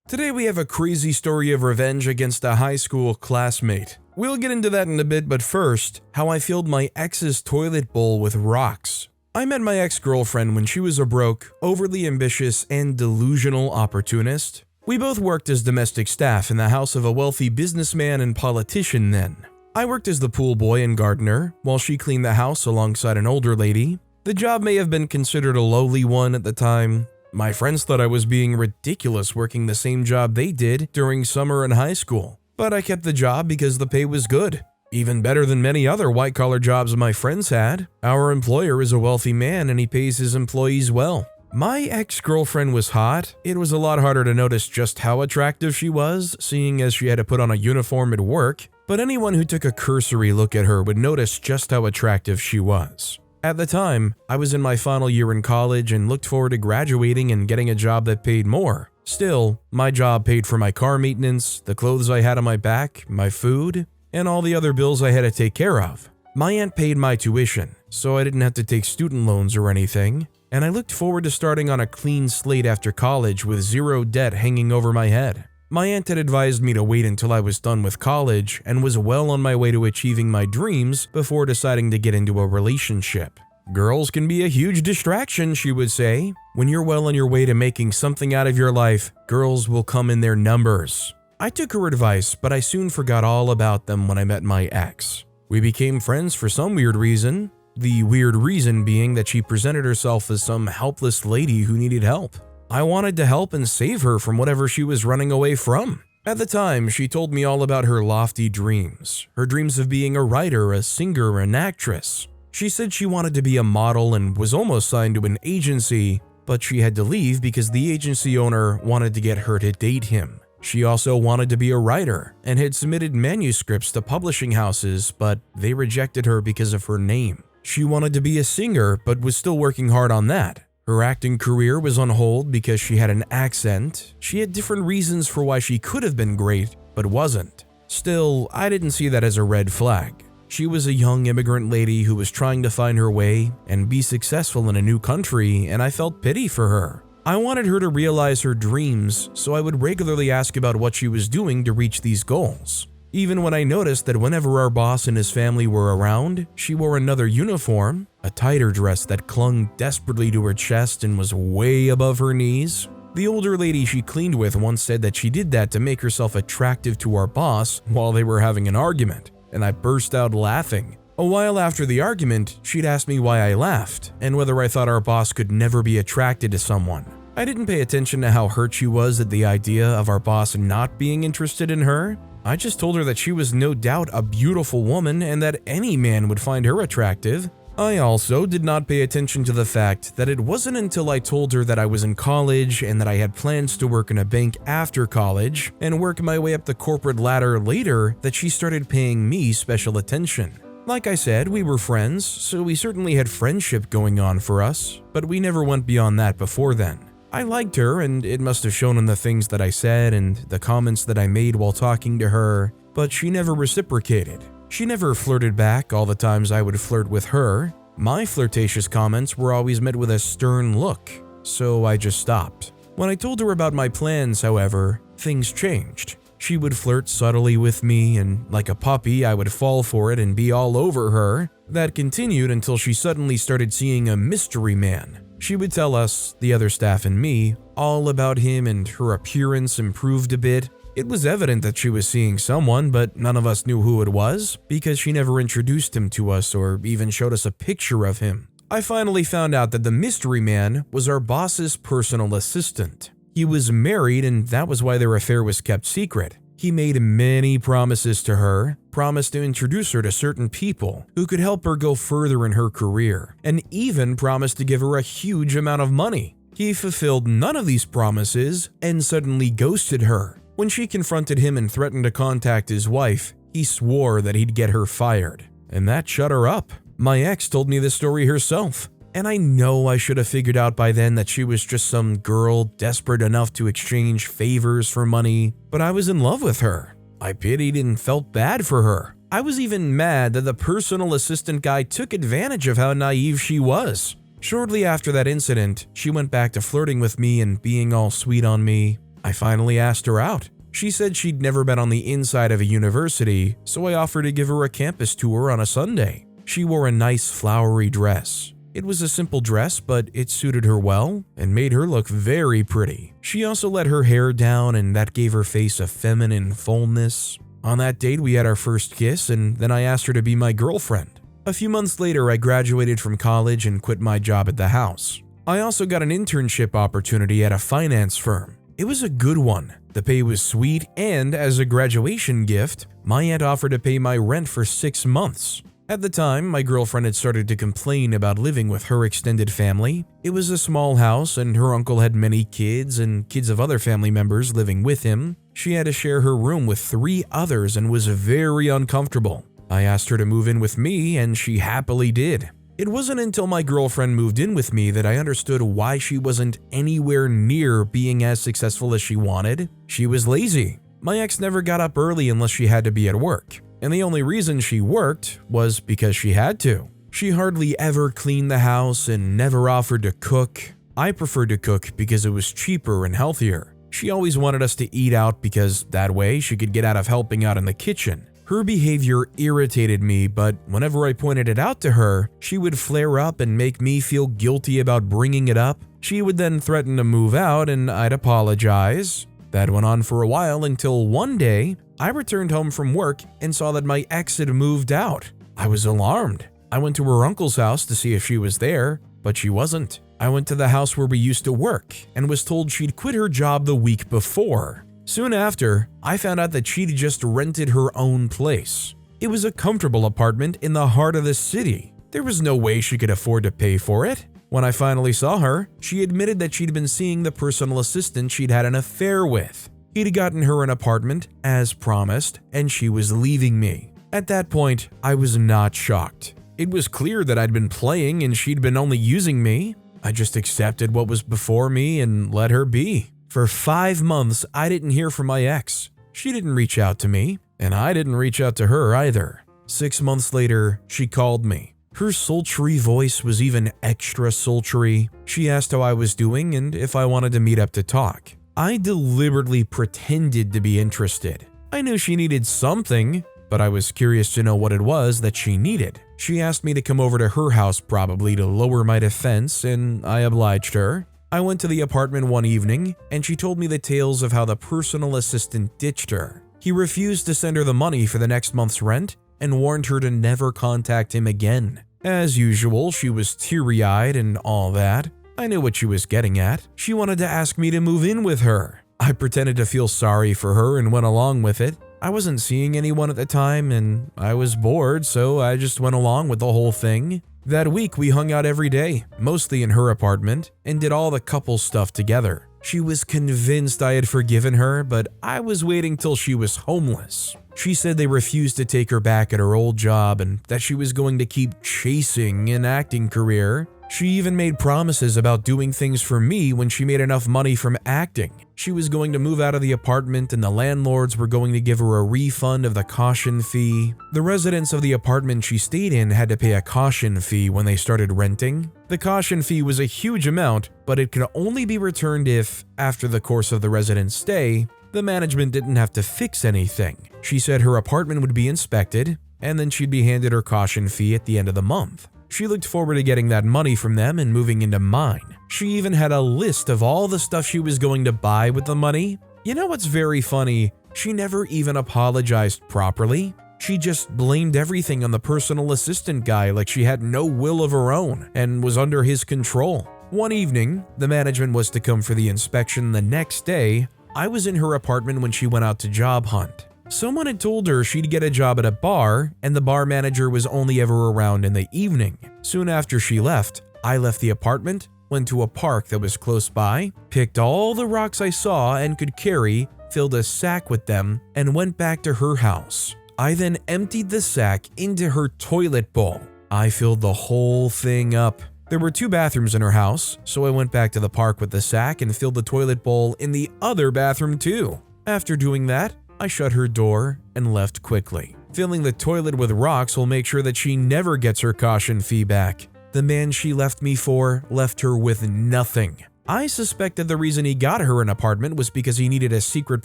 Today we have a crazy story of revenge against a high school classmate. We'll get into that in a bit, but first, how I filled my ex's toilet bowl with rocks. I met my ex-girlfriend when she was a broke, overly ambitious, and delusional opportunist. We both worked as domestic staff in the house of a wealthy businessman and politician then. I worked as the pool boy and gardener, while she cleaned the house alongside an older lady. The job may have been considered a lowly one at the time. My friends thought I was being ridiculous working the same job they did during summer in high school, but I kept the job because the pay was good. Even better than many other white-collar jobs my friends had. Our employer is a wealthy man and he pays his employees well. My ex-girlfriend was hot. It was a lot harder to notice just how attractive she was, seeing as she had to put on a uniform at work, but anyone who took a cursory look at her would notice just how attractive she was. At the time, I was in my final year in college and looked forward to graduating and getting a job that paid more. Still, my job paid for my car maintenance, the clothes I had on my back, my food, and all the other bills I had to take care of. My aunt paid my tuition, so I didn't have to take student loans or anything, and I looked forward to starting on a clean slate after college with zero debt hanging over my head. My aunt had advised me to wait until I was done with college and was well on my way to achieving my dreams before deciding to get into a relationship. Girls can be a huge distraction, she would say. When you're well on your way to making something out of your life, girls will come in their numbers. I took her advice, but I soon forgot all about them when I met my ex. We became friends for some weird reason. The weird reason being that she presented herself as some helpless lady who needed help. I wanted to help and save her from whatever she was running away from. At the time, she told me all about her lofty dreams. Her dreams of being a writer, a singer, an actress. She said she wanted to be a model and was almost signed to an agency, but she had to leave because the agency owner wanted to get her to date him. She also wanted to be a writer and had submitted manuscripts to publishing houses, but they rejected her because of her name. She wanted to be a singer, but was still working hard on that. Her acting career was on hold because she had an accent. She had different reasons for why she could have been great, but wasn't. Still, I didn't see that as a red flag. She was a young immigrant lady who was trying to find her way and be successful in a new country, and I felt pity for her. I wanted her to realize her dreams, so I would regularly ask about what she was doing to reach these goals. Even when I noticed that whenever our boss and his family were around, she wore another uniform, a tighter dress that clung desperately to her chest and was way above her knees. The older lady she cleaned with once said that she did that to make herself attractive to our boss while they were having an argument, and I burst out laughing. A while after the argument, she'd asked me why I laughed, and whether I thought our boss could never be attracted to someone. I didn't pay attention to how hurt she was at the idea of our boss not being interested in her. I just told her that she was no doubt a beautiful woman and that any man would find her attractive. I also did not pay attention to the fact that it wasn't until I told her that I was in college and that I had plans to work in a bank after college and work my way up the corporate ladder later that she started paying me special attention. Like I said, we were friends, so we certainly had friendship going on for us, but we never went beyond that before then. I liked her, and it must have shown in the things that I said and the comments that I made while talking to her, but she never reciprocated. She never flirted back all the times I would flirt with her. My flirtatious comments were always met with a stern look, so I just stopped. When I told her about my plans, however, things changed. She would flirt subtly with me, and like a puppy, I would fall for it and be all over her. That continued until she suddenly started seeing a mystery man. She would tell us, the other staff and me, all about him, and her appearance improved a bit. It was evident that she was seeing someone, but none of us knew who it was because she never introduced him to us or even showed us a picture of him. I finally found out that the mystery man was our boss's personal assistant. He was married, and that was why their affair was kept secret. He made many promises to her, promised to introduce her to certain people who could help her go further in her career, and even promised to give her a huge amount of money. He fulfilled none of these promises and suddenly ghosted her. When she confronted him and threatened to contact his wife, he swore that he'd get her fired, and that shut her up. My ex told me this story herself, and I know I should have figured out by then that she was just some girl desperate enough to exchange favors for money, but I was in love with her. I pitied and felt bad for her. I was even mad that the personal assistant guy took advantage of how naive she was. Shortly after that incident, she went back to flirting with me and being all sweet on me. I finally asked her out. She said she'd never been on the inside of a university, so I offered to give her a campus tour on a Sunday. She wore a nice flowery dress. It was a simple dress, but it suited her well and made her look very pretty. She also let her hair down, and that gave her face a feminine fullness. On that date, we had our first kiss, and then I asked her to be my girlfriend. A few months later, I graduated from college and quit my job at the house. I also got an internship opportunity at a finance firm. It was a good one. The pay was sweet, and as a graduation gift, my aunt offered to pay my rent for 6 months. At the time, my girlfriend had started to complain about living with her extended family. It was a small house, and her uncle had many kids and kids of other family members living with him. She had to share her room with 3 others and was very uncomfortable. I asked her to move in with me, and she happily did. It wasn't until my girlfriend moved in with me that I understood why she wasn't anywhere near being as successful as she wanted. She was lazy. My ex never got up early unless she had to be at work. And the only reason she worked was because she had to. She hardly ever cleaned the house and never offered to cook. I preferred to cook because it was cheaper and healthier. She always wanted us to eat out because that way she could get out of helping out in the kitchen. Her behavior irritated me, but whenever I pointed it out to her, she would flare up and make me feel guilty about bringing it up. She would then threaten to move out and I'd apologize. That went on for a while until one day, I returned home from work and saw that my ex had moved out. I was alarmed. I went to her uncle's house to see if she was there, but she wasn't. I went to the house where we used to work and was told she'd quit her job the week before. Soon after, I found out that she'd just rented her own place. It was a comfortable apartment in the heart of the city. There was no way she could afford to pay for it. When I finally saw her, she admitted that she'd been seeing the personal assistant she'd had an affair with. He'd gotten her an apartment, as promised, and she was leaving me. At that point, I was not shocked. It was clear that I'd been playing and she'd been only using me. I just accepted what was before me and let her be. For 5 months, I didn't hear from my ex. She didn't reach out to me, and I didn't reach out to her either. 6 months later, she called me. Her sultry voice was even extra sultry. She asked how I was doing and if I wanted to meet up to talk. I deliberately pretended to be interested. I knew she needed something, but I was curious to know what it was that she needed. She asked me to come over to her house probably to lower my defense, and I obliged her. I went to the apartment one evening, and she told me the tales of how the personal assistant ditched her. He refused to send her the money for the next month's rent and warned her to never contact him again. As usual, she was teary-eyed and all that. I knew what she was getting at. She wanted to ask me to move in with her. I pretended to feel sorry for her and went along with it. I wasn't seeing anyone at the time and I was bored, so I just went along with the whole thing. That week we hung out every day, mostly in her apartment, and did all the couple stuff together. She was convinced I had forgiven her, but I was waiting till she was homeless. She said they refused to take her back at her old job and that she was going to keep chasing an acting career. She even made promises about doing things for me when she made enough money from acting. She was going to move out of the apartment and the landlords were going to give her a refund of the caution fee. The residents of the apartment she stayed in had to pay a caution fee when they started renting. The caution fee was a huge amount, but it could only be returned if, after the course of the resident's stay, the management didn't have to fix anything. She said her apartment would be inspected, and then she'd be handed her caution fee at the end of the month. She looked forward to getting that money from them and moving into mine. She even had a list of all the stuff she was going to buy with the money. You know what's very funny? She never even apologized properly. She just blamed everything on the personal assistant guy like she had no will of her own and was under his control. One evening, the management was to come for the inspection the next day. I was in her apartment when she went out to job hunt. Someone had told her she'd get a job at a bar, and the bar manager was only ever around in the evening. Soon after she left, I left the apartment, went to a park that was close by, picked all the rocks I saw and could carry, filled a sack with them, and went back to her house. I then emptied the sack into her toilet bowl. I filled the whole thing up. There were 2 bathrooms in her house, so I went back to the park with the sack and filled the toilet bowl in the other bathroom too. After doing that, I shut her door and left quickly. Filling the toilet with rocks will make sure that she never gets her caution fee back. The man she left me for left her with nothing. I suspected the reason he got her an apartment was because he needed a secret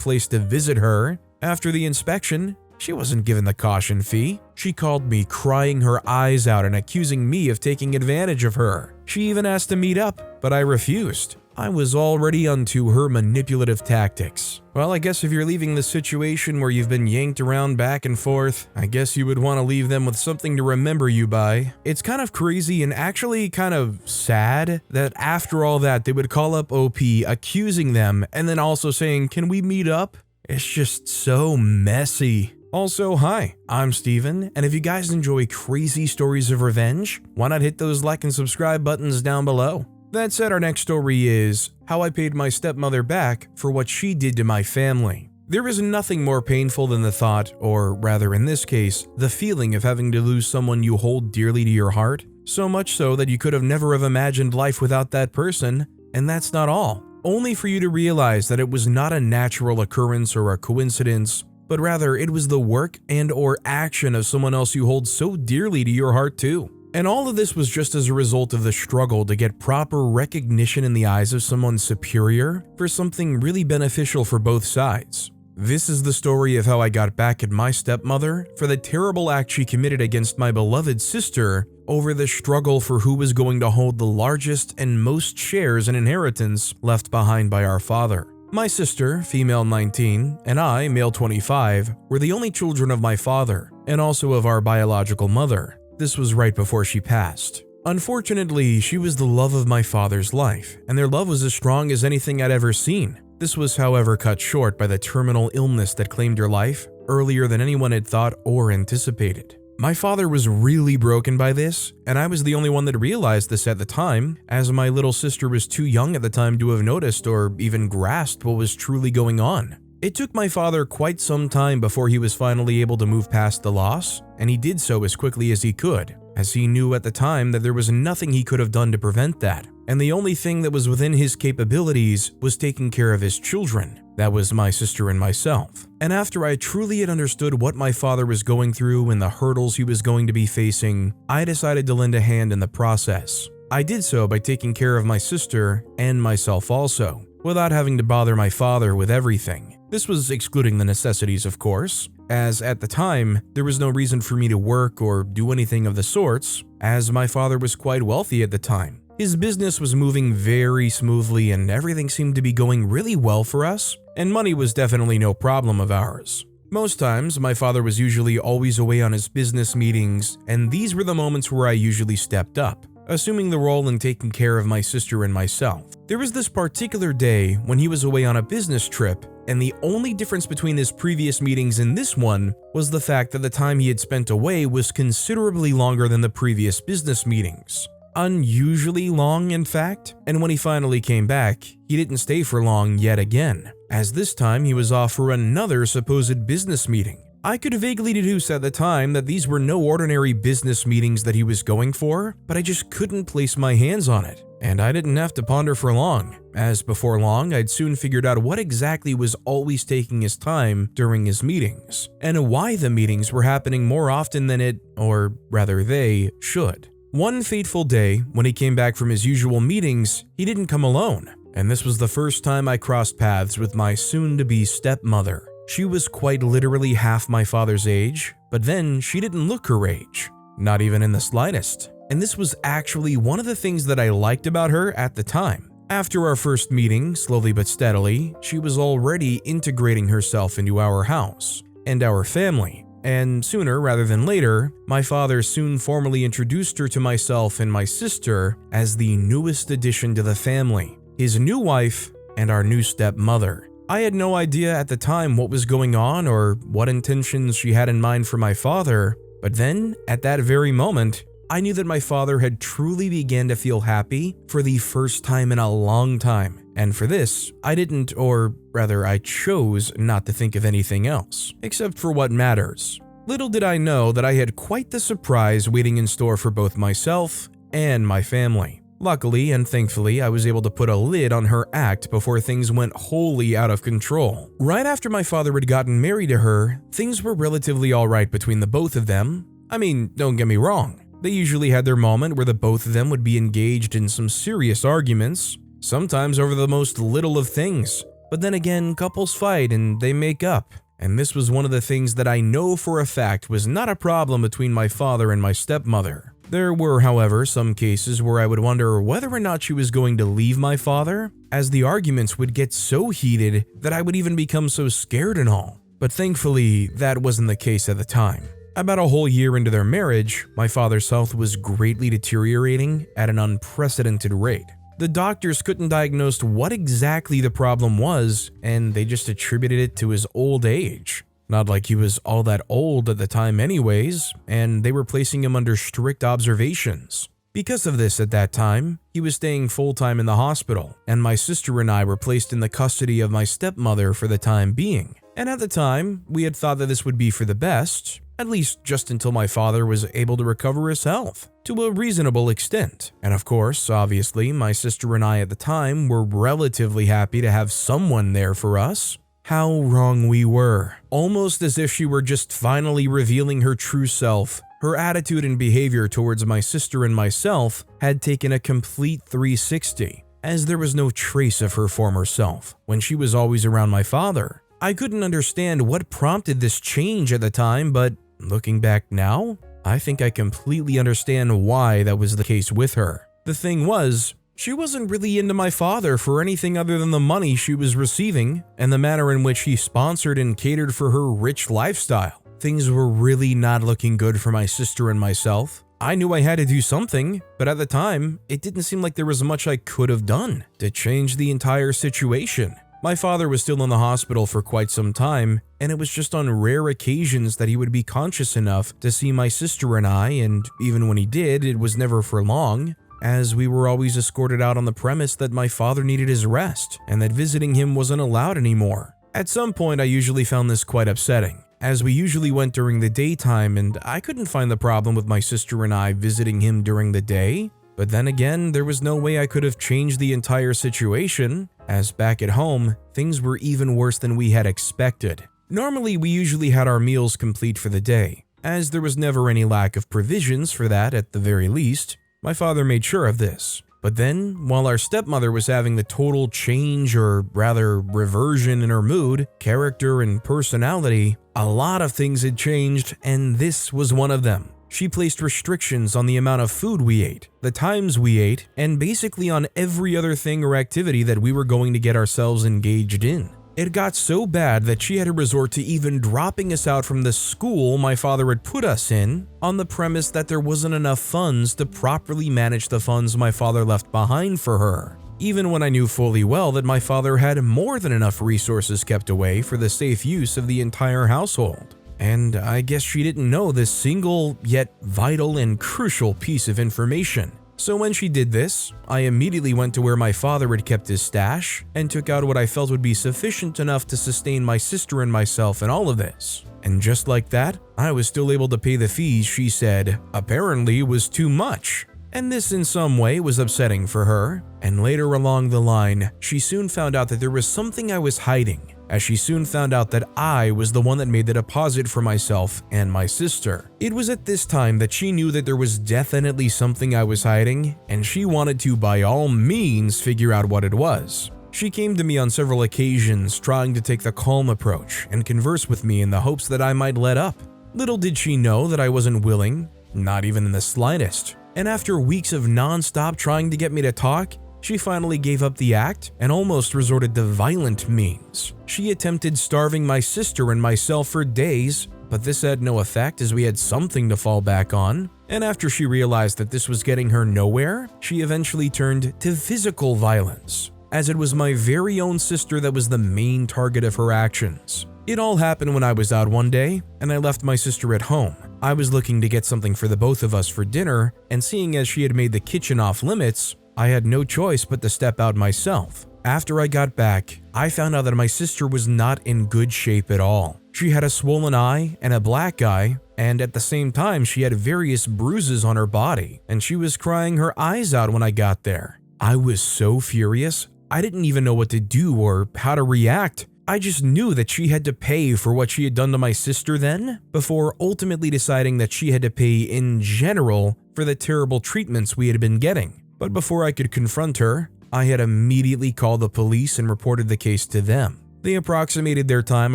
place to visit her. After the inspection, she wasn't given the caution fee. She called me crying her eyes out and accusing me of taking advantage of her. She even asked to meet up, but I refused. I was already onto her manipulative tactics. Well, I guess if you're leaving the situation where you've been yanked around back and forth, I guess you would want to leave them with something to remember you by. It's kind of crazy and actually kind of sad that after all that, they would call up OP accusing them and then also saying, "Can we meet up?" It's just so messy. Also, hi, I'm Steven, and if you guys enjoy crazy stories of revenge, why not hit those like and subscribe buttons down below? That said, our next story is how I paid my stepmother back for what she did to my family. There is nothing more painful than the thought, or rather in this case, the feeling of having to lose someone you hold dearly to your heart, so much so that you could have never have imagined life without that person, and that's not all. Only for you to realize that it was not a natural occurrence or a coincidence, but rather it was the work and or action of someone else you hold so dearly to your heart too. And all of this was just as a result of the struggle to get proper recognition in the eyes of someone superior for something really beneficial for both sides. This is the story of how I got back at my stepmother for the terrible act she committed against my beloved sister over the struggle for who was going to hold the largest and most shares and inheritance left behind by our father. My sister, female 19, and I, male 25, were the only children of my father and also of our biological mother. This was right before she passed. Unfortunately, she was the love of my father's life, and their love was as strong as anything I'd ever seen. This was, however, cut short by the terminal illness that claimed her life earlier than anyone had thought or anticipated. My father was really broken by this, and I was the only one that realized this at the time, as my little sister was too young at the time to have noticed or even grasped what was truly going on. It took my father quite some time before he was finally able to move past the loss, and he did so as quickly as he could, as he knew at the time that there was nothing he could have done to prevent that, and the only thing that was within his capabilities was taking care of his children. That was my sister and myself. And after I truly had understood what my father was going through and the hurdles he was going to be facing, I decided to lend a hand in the process. I did so by taking care of my sister and myself also, without having to bother my father with everything. This was excluding the necessities, of course, as at the time, there was no reason for me to work or do anything of the sorts, as my father was quite wealthy at the time. His business was moving very smoothly and everything seemed to be going really well for us, and money was definitely no problem of ours. Most times, my father was usually always away on his business meetings, and these were the moments where I usually stepped up, assuming the role in taking care of my sister and myself. There was this particular day when he was away on a business trip, and the only difference between his previous meetings and this one was the fact that the time he had spent away was considerably longer than the previous business meetings. Unusually long, in fact, and when he finally came back, he didn't stay for long yet again, as this time he was off for another supposed business meeting. I could vaguely deduce at the time that these were no ordinary business meetings that he was going for, but I just couldn't place my hands on it. And I didn't have to ponder for long, as before long I'd soon figured out what exactly was always taking his time during his meetings, and why the meetings were happening more often than it, or rather they, should. One fateful day, when he came back from his usual meetings, he didn't come alone, and this was the first time I crossed paths with my soon-to-be stepmother. She was quite literally half my father's age, but then she didn't look her age, not even in the slightest. And this was actually one of the things that I liked about her at the time. After our first meeting, slowly but steadily, she was already integrating herself into our house and our family. And sooner rather than later, my father soon formally introduced her to myself and my sister as the newest addition to the family, his new wife and our new stepmother. I had no idea at the time what was going on or what intentions she had in mind for my father, but then, at that very moment, I knew that my father had truly began to feel happy for the first time in a long time, and for this, I didn't, or rather I chose not to think of anything else, except for what matters. Little did I know that I had quite the surprise waiting in store for both myself and my family. Luckily and thankfully, I was able to put a lid on her act before things went wholly out of control. Right after my father had gotten married to her, things were relatively alright between the both of them. I mean, don't get me wrong. They usually had their moment where the both of them would be engaged in some serious arguments, sometimes over the most little of things. But then again, couples fight and they make up. And this was one of the things that I know for a fact was not a problem between my father and my stepmother. There were, however, some cases where I would wonder whether or not she was going to leave my father, as the arguments would get so heated that I would even become so scared and all. But thankfully, that wasn't the case at the time. About a whole year into their marriage, my father's health was greatly deteriorating at an unprecedented rate. The doctors couldn't diagnose what exactly the problem was, and they just attributed it to his old age. Not like he was all that old at the time anyways, and they were placing him under strict observations. Because of this at that time, he was staying full-time in the hospital, and my sister and I were placed in the custody of my stepmother for the time being. And at the time, we had thought that this would be for the best, at least just until my father was able to recover his health to a reasonable extent. And of course, obviously, my sister and I at the time were relatively happy to have someone there for us. How wrong we were. Almost as if she were just finally revealing her true self. Her attitude and behavior towards my sister and myself had taken a complete 360, as there was no trace of her former self when she was always around my father. I couldn't understand what prompted this change at the time, but looking back now, I think I completely understand why that was the case with her. The thing was, she wasn't really into my father for anything other than the money she was receiving and the manner in which he sponsored and catered for her rich lifestyle. Things were really not looking good for my sister and myself. I knew I had to do something, but at the time, it didn't seem like there was much I could have done to change the entire situation. My father was still in the hospital for quite some time, and it was just on rare occasions that he would be conscious enough to see my sister and I, and even when he did, it was never for long, as we were always escorted out on the premise that my father needed his rest, and that visiting him wasn't allowed anymore. At some point, I usually found this quite upsetting, as we usually went during the daytime, and I couldn't find the problem with my sister and I visiting him during the day. But then again, there was no way I could have changed the entire situation, as back at home, things were even worse than we had expected. Normally, we usually had our meals complete for the day, as there was never any lack of provisions for that at the very least. My father made sure of this. But then, while our stepmother was having the total change, or rather reversion in her mood, character, and personality, a lot of things had changed, and this was one of them. She placed restrictions on the amount of food we ate, the times we ate, and basically on every other thing or activity that we were going to get ourselves engaged in. It got so bad that she had to resort to even dropping us out from the school my father had put us in, on the premise that there wasn't enough funds to properly manage the funds my father left behind for her. Even when I knew fully well that my father had more than enough resources kept away for the safe use of the entire household. And I guess she didn't know this single, yet vital and crucial piece of information. So when she did this, I immediately went to where my father had kept his stash and took out what I felt would be sufficient enough to sustain my sister and myself in all of this. And just like that, I was still able to pay the fees she said apparently was too much. And this in some way was upsetting for her. And later along the line, she soon found out that there was something I was hiding, as she soon found out that I was the one that made the deposit for myself and my sister. It was at this time that she knew that there was definitely something I was hiding, and she wanted to by all means figure out what it was. She came to me on several occasions trying to take the calm approach and converse with me in the hopes that I might let up. Little did she know that I wasn't willing, not even in the slightest. And after weeks of non-stop trying to get me to talk, she finally gave up the act and almost resorted to violent means. She attempted starving my sister and myself for days, but this had no effect as we had something to fall back on. And after she realized that this was getting her nowhere, she eventually turned to physical violence, as it was my very own sister that was the main target of her actions. It all happened when I was out one day, and I left my sister at home. I was looking to get something for the both of us for dinner, and seeing as she had made the kitchen off limits, I had no choice but to step out myself. After I got back, I found out that my sister was not in good shape at all. She had a swollen eye and a black eye, and at the same time she had various bruises on her body, and she was crying her eyes out when I got there. I was so furious, I didn't even know what to do or how to react. I just knew that she had to pay for what she had done to my sister then, before ultimately deciding that she had to pay in general for the terrible treatments we had been getting. But before I could confront her, I had immediately called the police and reported the case to them. They approximated their time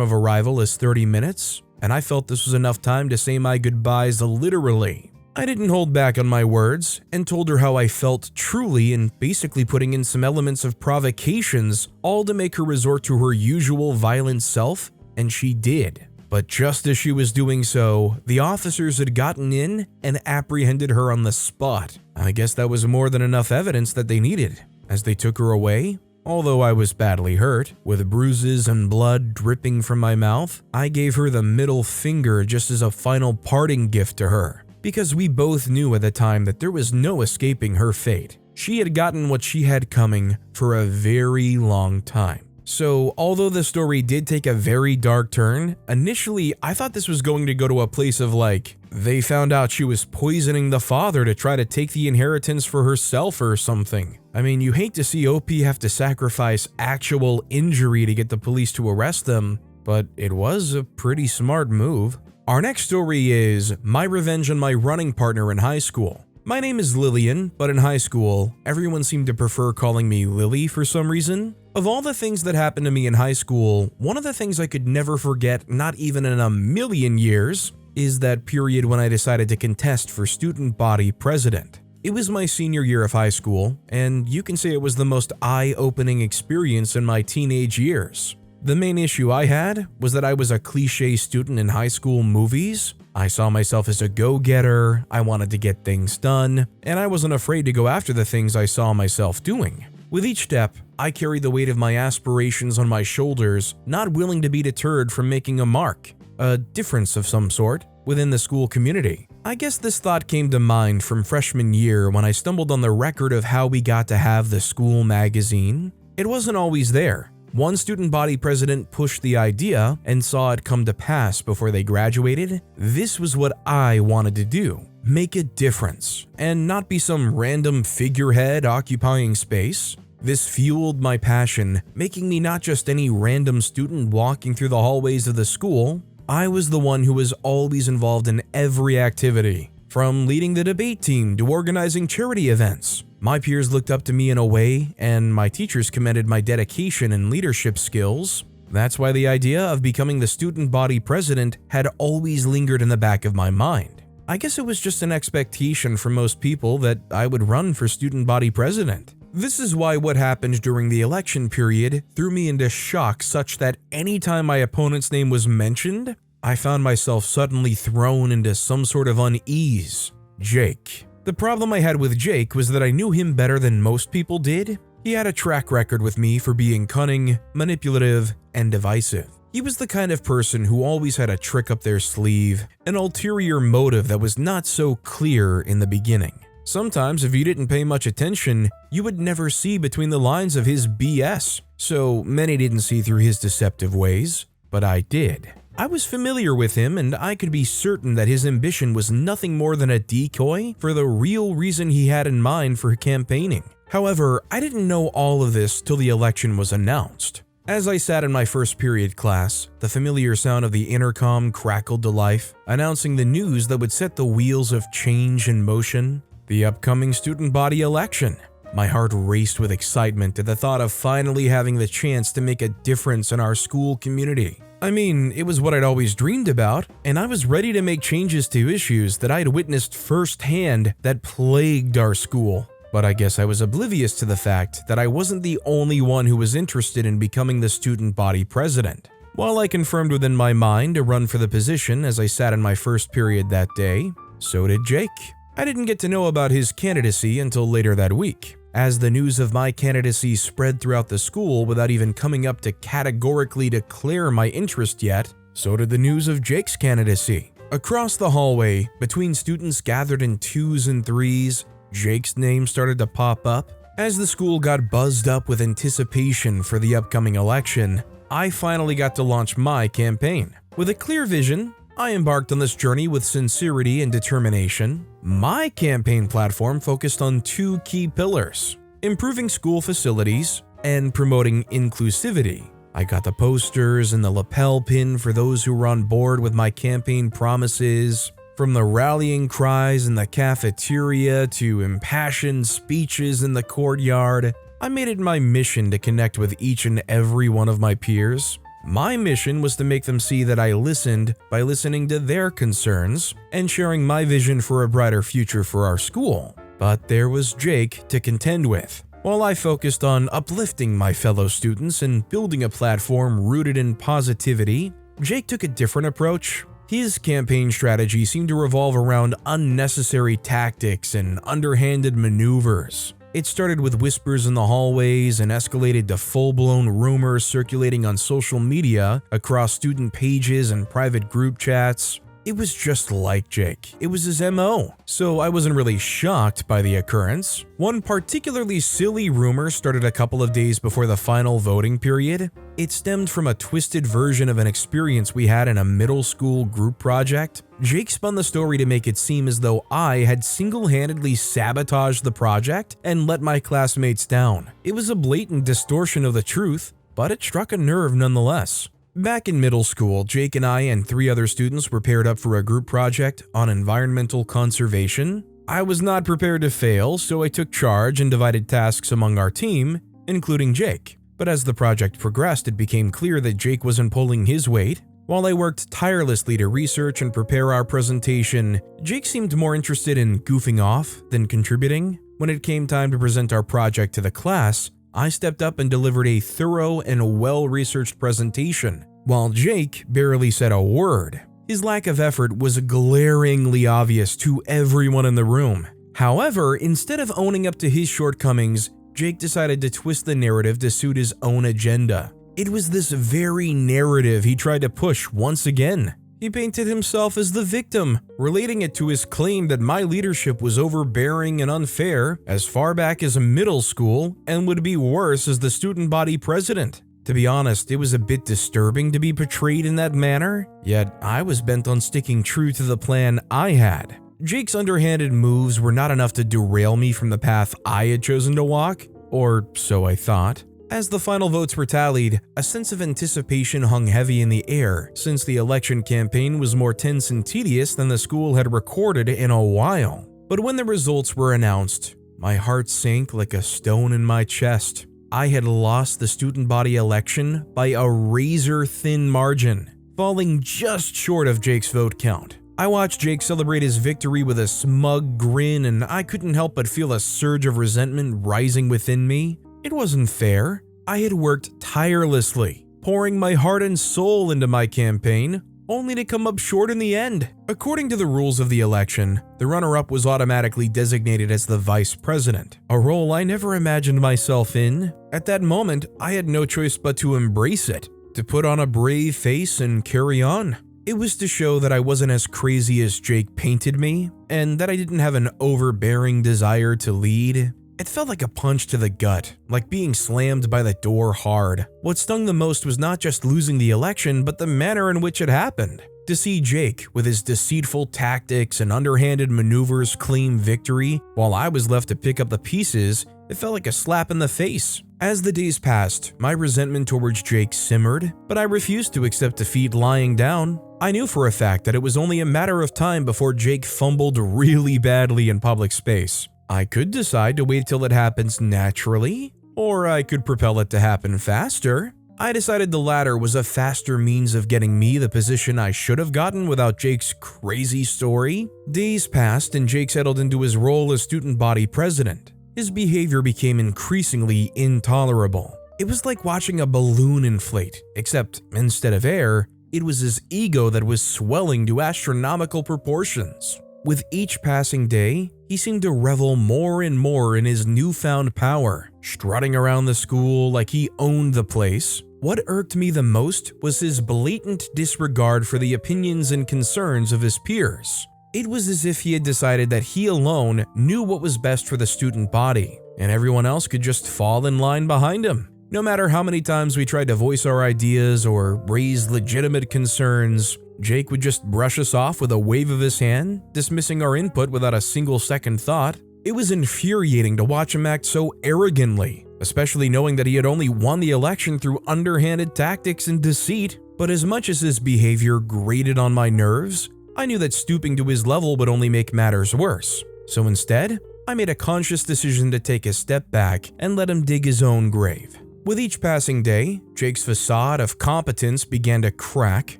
of arrival as 30 minutes, and I felt this was enough time to say my goodbyes literally. I didn't hold back on my words and told her how I felt truly and basically putting in some elements of provocations, all to make her resort to her usual violent self, and she did. But just as she was doing so, the officers had gotten in and apprehended her on the spot. I guess that was more than enough evidence that they needed. As they took her away, although I was badly hurt, with bruises and blood dripping from my mouth, I gave her the middle finger just as a final parting gift to her. Because we both knew at the time that there was no escaping her fate. She had gotten what she had coming for a very long time. So, although the story did take a very dark turn, initially I thought this was going to go to a place of like, they found out she was poisoning the father to try to take the inheritance for herself or something. I mean, you hate to see OP have to sacrifice actual injury to get the police to arrest them, but it was a pretty smart move. Our next story is my revenge on my running partner in high school. My name is Lillian, but in high school, everyone seemed to prefer calling me Lily for some reason. Of all the things that happened to me in high school, one of the things I could never forget, not even in a million years, is that period when I decided to contest for student body president. It was my senior year of high school, and you can say it was the most eye-opening experience in my teenage years. The main issue I had was that I was a cliché student in high school movies. I saw myself as a go-getter, I wanted to get things done, and I wasn't afraid to go after the things I saw myself doing. With each step, I carried the weight of my aspirations on my shoulders, not willing to be deterred from making a mark, a difference of some sort, within the school community. I guess this thought came to mind from freshman year when I stumbled on the record of how we got to have the school magazine. It wasn't always there. One student body president pushed the idea and saw it come to pass before they graduated. This was what I wanted to do. Make a difference, and not be some random figurehead occupying space. This fueled my passion, making me not just any random student walking through the hallways of the school. I was the one who was always involved in every activity, from leading the debate team to organizing charity events. My peers looked up to me in a way, and my teachers commended my dedication and leadership skills. That's why the idea of becoming the student body president had always lingered in the back of my mind. I guess it was just an expectation for most people that I would run for student body president. This is why what happened during the election period threw me into shock such that anytime my opponent's name was mentioned, I found myself suddenly thrown into some sort of unease. Jake. The problem I had with Jake was that I knew him better than most people did. He had a track record with me for being cunning, manipulative, and divisive. He was the kind of person who always had a trick up their sleeve, an ulterior motive that was not so clear in the beginning. Sometimes, if you didn't pay much attention, you would never see between the lines of his BS. So many didn't see through his deceptive ways, but I did. I was familiar with him, and I could be certain that his ambition was nothing more than a decoy for the real reason he had in mind for campaigning. However, I didn't know all of this till the election was announced. As I sat in my first period class, the familiar sound of the intercom crackled to life, announcing the news that would set the wheels of change in motion: the upcoming student body election. My heart raced with excitement at the thought of finally having the chance to make a difference in our school community. I mean, it was what I'd always dreamed about, and I was ready to make changes to issues that I'd witnessed firsthand that plagued our school. But I guess I was oblivious to the fact that I wasn't the only one who was interested in becoming the student body president. While I confirmed within my mind to run for the position as I sat in my first period that day, so did Jake. I didn't get to know about his candidacy until later that week. As the news of my candidacy spread throughout the school without even coming up to categorically declare my interest yet, so did the news of Jake's candidacy. Across the hallway, between students gathered in twos and threes, Jake's name started to pop up. As the school got buzzed up with anticipation for the upcoming election, I finally got to launch my campaign. With a clear vision, I embarked on this journey with sincerity and determination. My campaign platform focused on two key pillars: improving school facilities and promoting inclusivity. I got the posters and the lapel pin for those who were on board with my campaign promises. From the rallying cries in the cafeteria to impassioned speeches in the courtyard, I made it my mission to connect with each and every one of my peers. My mission was to make them see that I listened by listening to their concerns and sharing my vision for a brighter future for our school. But there was Jake to contend with. While I focused on uplifting my fellow students and building a platform rooted in positivity, Jake took a different approach. His campaign strategy seemed to revolve around unnecessary tactics and underhanded maneuvers. It started with whispers in the hallways and escalated to full-blown rumors circulating on social media, across student pages and private group chats. It was just like Jake. It was his MO, so I wasn't really shocked by the occurrence. One particularly silly rumor started a couple of days before the final voting period. It stemmed from a twisted version of an experience we had in a middle school group project. Jake spun the story to make it seem as though I had single-handedly sabotaged the project and let my classmates down. It was a blatant distortion of the truth, but it struck a nerve nonetheless. Back in middle school, Jake and I and 3 other students were paired up for a group project on environmental conservation. I was not prepared to fail, so I took charge and divided tasks among our team, including Jake. But as the project progressed, it became clear that Jake wasn't pulling his weight. While I worked tirelessly to research and prepare our presentation, Jake seemed more interested in goofing off than contributing. When it came time to present our project to the class, I stepped up and delivered a thorough and well-researched presentation, while Jake barely said a word. His lack of effort was glaringly obvious to everyone in the room. However, instead of owning up to his shortcomings, Jake decided to twist the narrative to suit his own agenda. It was this very narrative he tried to push once again. He painted himself as the victim, relating it to his claim that my leadership was overbearing and unfair as far back as middle school and would be worse as the student body president. To be honest, it was a bit disturbing to be portrayed in that manner, yet I was bent on sticking true to the plan I had. Jake's underhanded moves were not enough to derail me from the path I had chosen to walk, or so I thought. As the final votes were tallied, a sense of anticipation hung heavy in the air, since the election campaign was more tense and tedious than the school had recorded in a while. But when the results were announced, my heart sank like a stone in my chest. I had lost the student body election by a razor-thin margin, falling just short of Jake's vote count. I watched Jake celebrate his victory with a smug grin, and I couldn't help but feel a surge of resentment rising within me. It wasn't fair. I had worked tirelessly, pouring my heart and soul into my campaign, only to come up short in the end. According to the rules of the election, the runner-up was automatically designated as the vice president, a role I never imagined myself in. At that moment, I had no choice but to embrace it, to put on a brave face and carry on. It was to show that I wasn't as crazy as Jake painted me, and that I didn't have an overbearing desire to lead. It felt like a punch to the gut, like being slammed by the door hard. What stung the most was not just losing the election, but the manner in which it happened. To see Jake, with his deceitful tactics and underhanded maneuvers, claim victory, while I was left to pick up the pieces, it felt like a slap in the face. As the days passed, my resentment towards Jake simmered, but I refused to accept defeat lying down. I knew for a fact that it was only a matter of time before Jake fumbled really badly in public space. I could decide to wait till it happens naturally, or I could propel it to happen faster. I decided the latter was a faster means of getting me the position I should have gotten without Jake's crazy story. Days passed and Jake settled into his role as student body president. His behavior became increasingly intolerable. It was like watching a balloon inflate, except instead of air, it was his ego that was swelling to astronomical proportions. With each passing day, he seemed to revel more and more in his newfound power, strutting around the school like he owned the place. What irked me the most was his blatant disregard for the opinions and concerns of his peers. It was as if he had decided that he alone knew what was best for the student body, and everyone else could just fall in line behind him. No matter how many times we tried to voice our ideas or raise legitimate concerns, Jake would just brush us off with a wave of his hand, dismissing our input without a single second thought. It was infuriating to watch him act so arrogantly, especially knowing that he had only won the election through underhanded tactics and deceit. But as much as his behavior grated on my nerves, I knew that stooping to his level would only make matters worse. So instead, I made a conscious decision to take a step back and let him dig his own grave. With each passing day, Jake's facade of competence began to crack,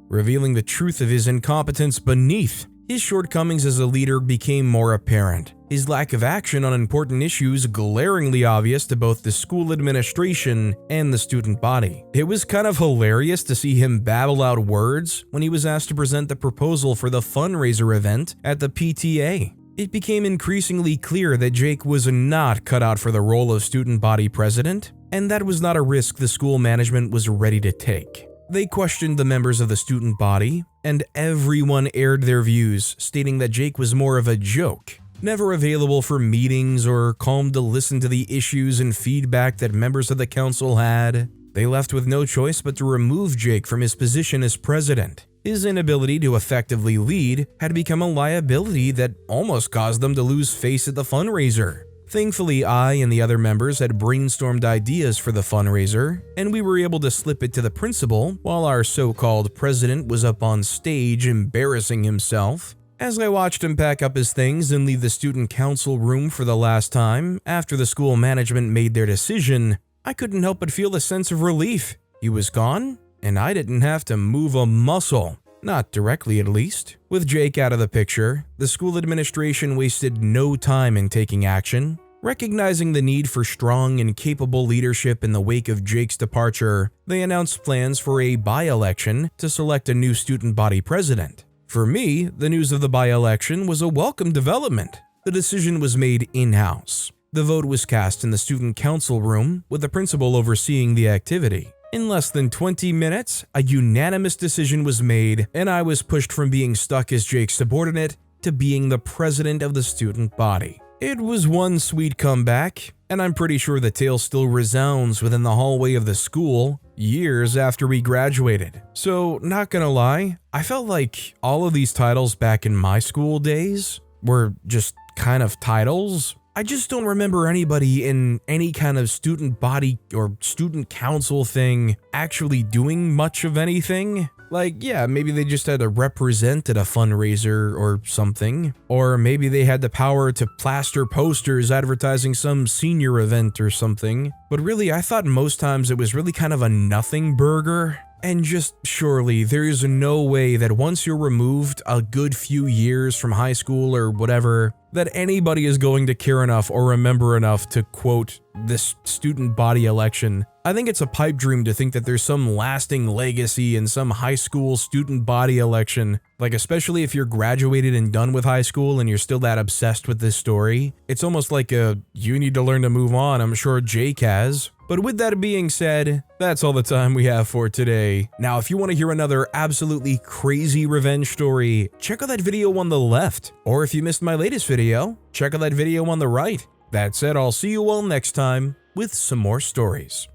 revealing the truth of his incompetence beneath. His shortcomings as a leader became more apparent, his lack of action on important issues glaringly obvious to both the school administration and the student body. It was kind of hilarious to see him babble out words when he was asked to present the proposal for the fundraiser event at the PTA. It became increasingly clear that Jake was not cut out for the role of student body president, and that was not a risk the school management was ready to take. They questioned the members of the student body, and everyone aired their views, stating that Jake was more of a joke, never available for meetings or calm to listen to the issues and feedback that members of the council had. They left with no choice but to remove Jake from his position as president. His inability to effectively lead had become a liability that almost caused them to lose face at the fundraiser. Thankfully, I and the other members had brainstormed ideas for the fundraiser, and we were able to slip it to the principal while our so-called president was up on stage embarrassing himself. As I watched him pack up his things and leave the student council room for the last time after the school management made their decision, I couldn't help but feel a sense of relief. He was gone, and I didn't have to move a muscle. Not directly, at least. With Jake out of the picture, the school administration wasted no time in taking action. Recognizing the need for strong and capable leadership in the wake of Jake's departure, they announced plans for a by-election to select a new student body president. For me, the news of the by-election was a welcome development. The decision was made in-house. The vote was cast in the student council room, with the principal overseeing the activity. In less than 20 minutes, a unanimous decision was made, and I was pushed from being stuck as Jake's subordinate to being the president of the student body. It was one sweet comeback, and I'm pretty sure the tale still resounds within the hallway of the school years after we graduated. So, not gonna lie, I felt like all of these titles back in my school days were just kind of titles. I just don't remember anybody in any kind of student body or student council thing actually doing much of anything. Like, yeah, maybe they just had to represent at a fundraiser or something. Or maybe they had the power to plaster posters advertising some senior event or something. But really, I thought most times it was really kind of a nothing burger. And just surely there is no way that once you're removed a good few years from high school or whatever, that anybody is going to care enough or remember enough to quote this student body election. I think it's a pipe dream to think that there's some lasting legacy in some high school student body election. Like, especially if you're graduated and done with high school and you're still that obsessed with this story. It's almost like you need to learn to move on. I'm sure Jake has. But with that being said, that's all the time we have for today. Now, if you want to hear another absolutely crazy revenge story, check out that video on the left. Or if you missed my latest video, check out that video on the right. That said, I'll see you all next time with some more stories.